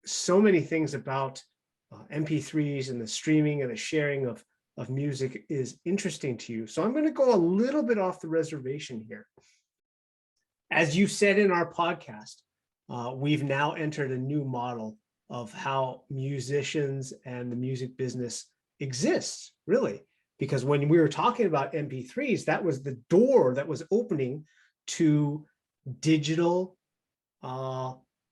so many things about MP3s and the streaming and the sharing of music is interesting to you. So I'm going to go a little bit off the reservation here. As you said in our podcast, we've now entered a new model of how musicians and the music business exists, really. Because when we were talking about MP3s, that was the door that was opening to digital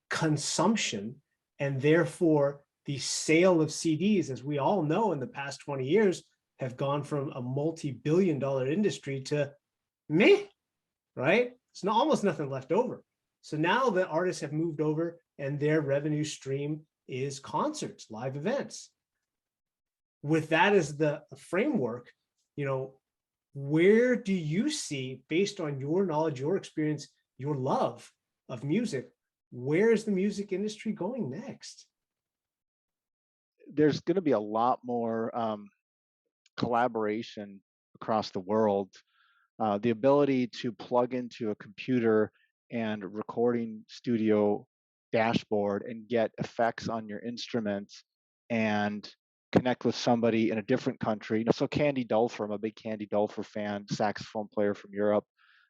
consumption, and therefore the sale of CDs, as we all know, in the past 20 years, have gone from a multi-billion-dollar industry to meh, right? It's not, almost nothing left over. So now the artists have moved over, and their revenue stream is concerts, live events. With that as the framework, where do you see, based on your knowledge, your experience, your love of music, where is the music industry going next? There's going to be a lot more collaboration across the world. The ability to plug into a computer and recording studio dashboard and get effects on your instruments and connect with somebody in a different country. So Candy Dulfer, I'm a big Candy Dulfer fan, saxophone player from Europe.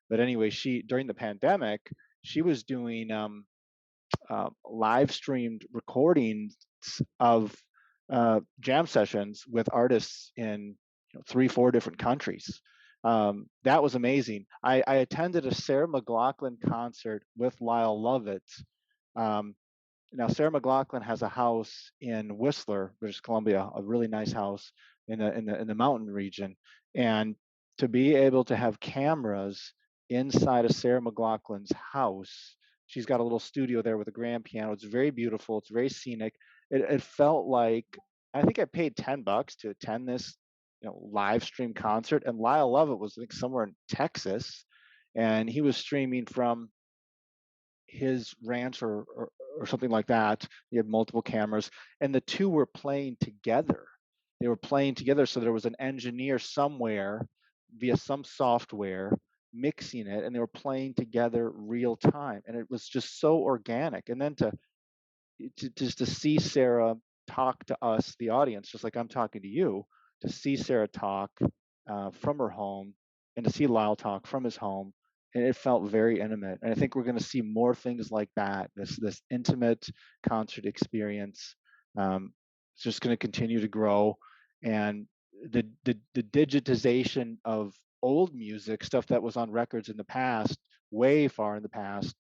But anyway, she during the pandemic, she was doing live streamed recordings of jam sessions with artists in 3-4 different countries. That was amazing. I attended a Sarah McLachlan concert with Lyle Lovett. Now Sarah McLachlan has a house in Whistler, British Columbia, a really nice house in the mountain region, and to be able to have cameras inside of Sarah McLachlan's house. She's got a little studio there with a grand piano. It's very beautiful. It's very scenic. It felt like, I think I paid $10 to attend this, live stream concert. And Lyle Lovett was, I think, somewhere in Texas, and he was streaming from his ranch or something like that. He had multiple cameras, and the two were playing together. They were playing together, so there was an engineer somewhere via some software mixing it, and they were playing together real time, and it was just so organic. And then to just to see Sarah talk to us, the audience, just like I'm talking to you, to see Sarah talk from her home, and to see Lyle talk from his home, and it felt very intimate. And I think we're going to see more things like that. This intimate concert experience. It's just going to continue to grow, and the digitization of old music, stuff that was on records in the past, way far in the past,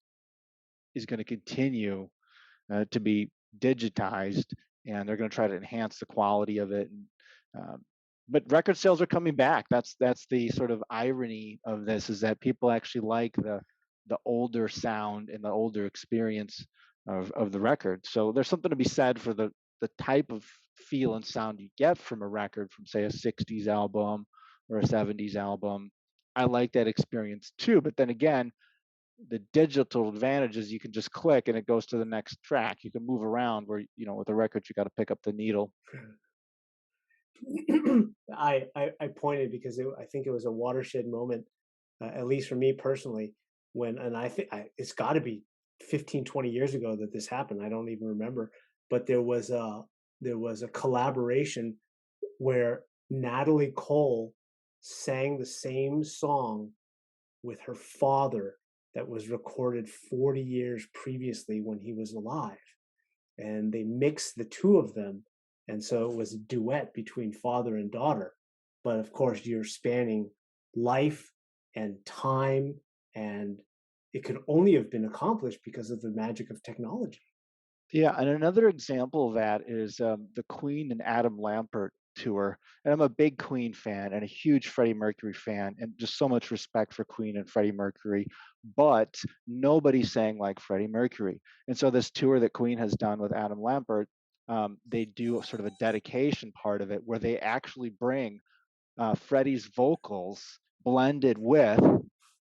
is going to continue to be digitized, and they're going to try to enhance the quality of it. And, but record sales are coming back. That's the sort of irony of this, is that people actually like the older sound and the older experience of the record. So there's something to be said for the type of feel and sound you get from a record, from say a 60s album or a 70s album. I like that experience too. But then again, the digital advantage is you can just click and it goes to the next track. You can move around, where with a record you got to pick up the needle. I pointed because I think it was a watershed moment, at least for me personally, and I think it's got to be 15, 20 years ago that this happened. I don't even remember, but there was a collaboration where Natalie Cole sang the same song with her father that was recorded 40 years previously when he was alive. And they mixed the two of them. And so it was a duet between father and daughter. But of course, you're spanning life and time, and it could only have been accomplished because of the magic of technology. Yeah, and another example of that is the Queen and Adam Lambert tour. And I'm a big Queen fan and a huge Freddie Mercury fan, and just so much respect for Queen and Freddie Mercury. But nobody sang like Freddie Mercury. And so this tour that Queen has done with Adam Lambert, they do sort of a dedication part of it where they actually bring Freddie's vocals blended with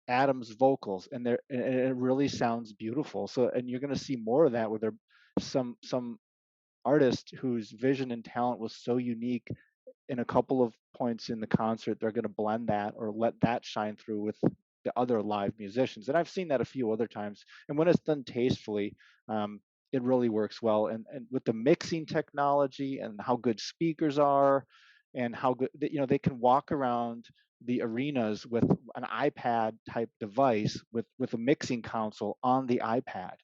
Adam's vocals, and it really sounds beautiful. So, and you're going to see more of that, where there some artist whose vision and talent was so unique. In a couple of points in the concert, they're going to blend that or let that shine through with the other live musicians. And I've seen that a few other times. And when it's done tastefully, it really works well. And with the mixing technology and how good speakers are, and how good they can walk around the arenas with an iPad type device with a mixing console on the iPad,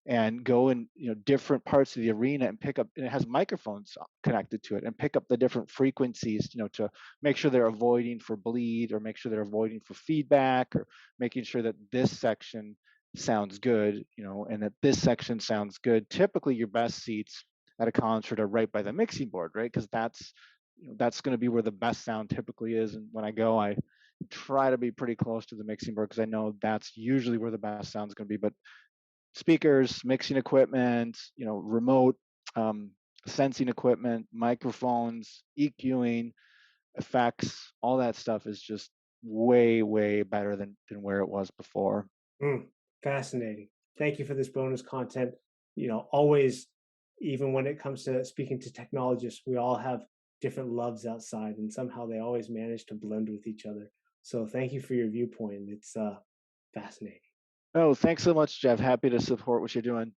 and go in different parts of the arena and pick up, and it has microphones connected to it, and pick up the different frequencies, to make sure they're avoiding for bleed, or make sure they're avoiding for feedback, or making sure that this section sounds good, and that this section sounds good. Typically your best seats at a concert are right by the mixing board, right? Because that's going to be where the best sound typically is. And when I go, I try to be pretty close to the mixing board, because I know that's usually where the best sound is going to be. But speakers, mixing equipment, remote um, sensing equipment, microphones, EQing, effects, all that stuff is just way, way better than where it was before. Mm, fascinating. Thank you for this bonus content. Always, even when it comes to speaking to technologists, we all have different loves outside, and somehow they always manage to blend with each other. So thank you for your viewpoint. It's fascinating. Oh, thanks so much, Jeff. Happy to support what you're doing.